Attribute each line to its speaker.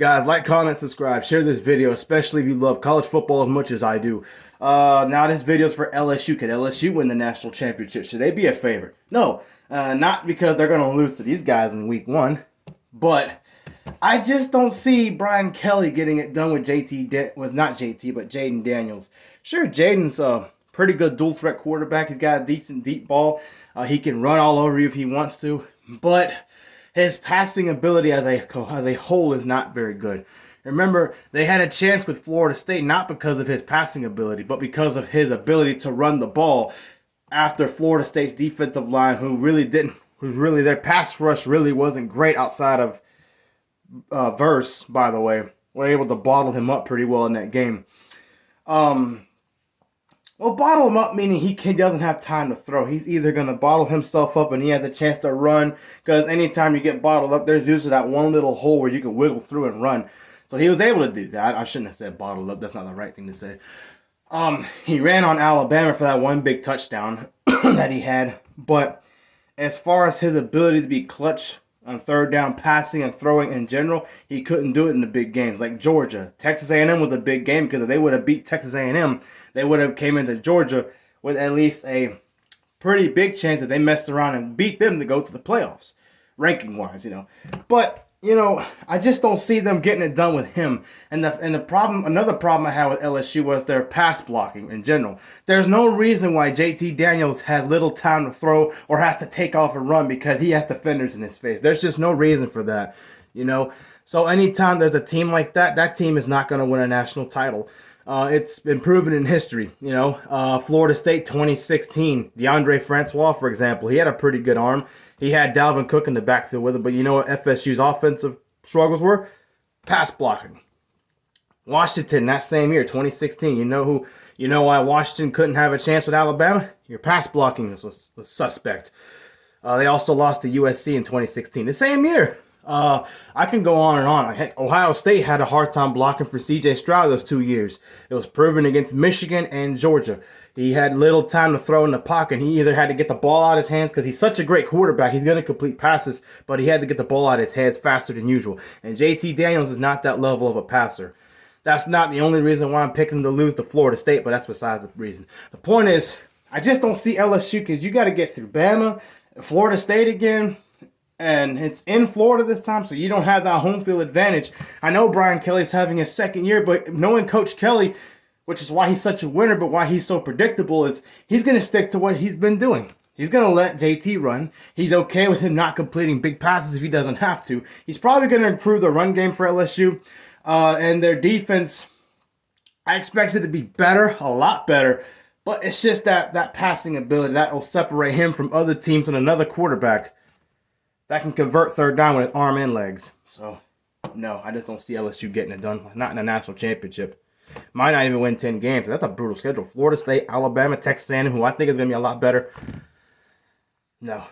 Speaker 1: Guys, like, comment, subscribe, share this video, especially if you love college football as much as I do. Now this video is for LSU. Could LSU win the national championship? Should they be a favorite? No, not because they're going to lose to these guys in week 1, but I just don't see Brian Kelly getting it done with not JT, but Jaden Daniels. Sure, Jaden's a pretty good dual threat quarterback. He's got a decent deep ball. He can run all over you if he wants to, but his passing ability as a whole is not very good. Remember, they had a chance with Florida State not because of his passing ability, but because of his ability to run the ball after Florida State's defensive line, their pass rush really wasn't great outside of Verse, by the way. Were able to bottle him up pretty well in that game. Well, bottle him up meaning he doesn't have time to throw. He's either going to bottle himself up and he has a chance to run, because anytime you get bottled up, there's usually that one little hole where you can wiggle through and run. So he was able to do that. I shouldn't have said bottled up. That's not the right thing to say. He ran on Alabama for that one big touchdown that he had. But as far as his ability to be clutch on third down passing and throwing in general, he couldn't do it in the big games like Georgia. Texas A&M was a big game because if they would have beat Texas A&M, they would have came into Georgia with at least a pretty big chance that they messed around and beat them to go to the playoffs, ranking-wise, But, I just don't see them getting it done with him. And another problem I had with LSU was their pass blocking in general. There's no reason why JT Daniels has little time to throw or has to take off and run because he has defenders in his face. There's just no reason for that, So anytime there's a team like that, that team is not going to win a national title. It's been proven in history, Florida State 2016, DeAndre Francois, for example, he had a pretty good arm. He had Dalvin Cook in the backfield with him, but you know what FSU's offensive struggles were? Pass blocking. Washington that same year, 2016, you know why Washington couldn't have a chance with Alabama? Your pass blocking was suspect. They also lost to USC in 2016, the same year. I can go on and on. Heck, Ohio State had a hard time blocking for C.J. Stroud those 2 years. It was proven against Michigan and Georgia. He had little time to throw in the pocket. He either had to get the ball out of his hands because he's such a great quarterback. He's going to complete passes, but he had to get the ball out of his hands faster than usual. And JT Daniels is not that level of a passer. That's not the only reason why I'm picking him to lose to Florida State, but that's besides the reason. The point is, I just don't see LSU because you got to get through Bama, Florida State again. And it's in Florida this time, so you don't have that home field advantage. I know Brian Kelly's having his second year, but knowing Coach Kelly, which is why he's such a winner, but why he's so predictable, is he's going to stick to what he's been doing. He's going to let JT run. He's okay with him not completing big passes if he doesn't have to. He's probably going to improve the run game for LSU. And their defense, I expect it to be better, a lot better. But it's just that passing ability that will separate him from other teams and another quarterback that can convert third down with arm and legs. So, no, I just don't see LSU getting it done. Not in a national championship. Might not even win 10 games. That's a brutal schedule. Florida State, Alabama, Texas A&M, who I think is going to be a lot better. No.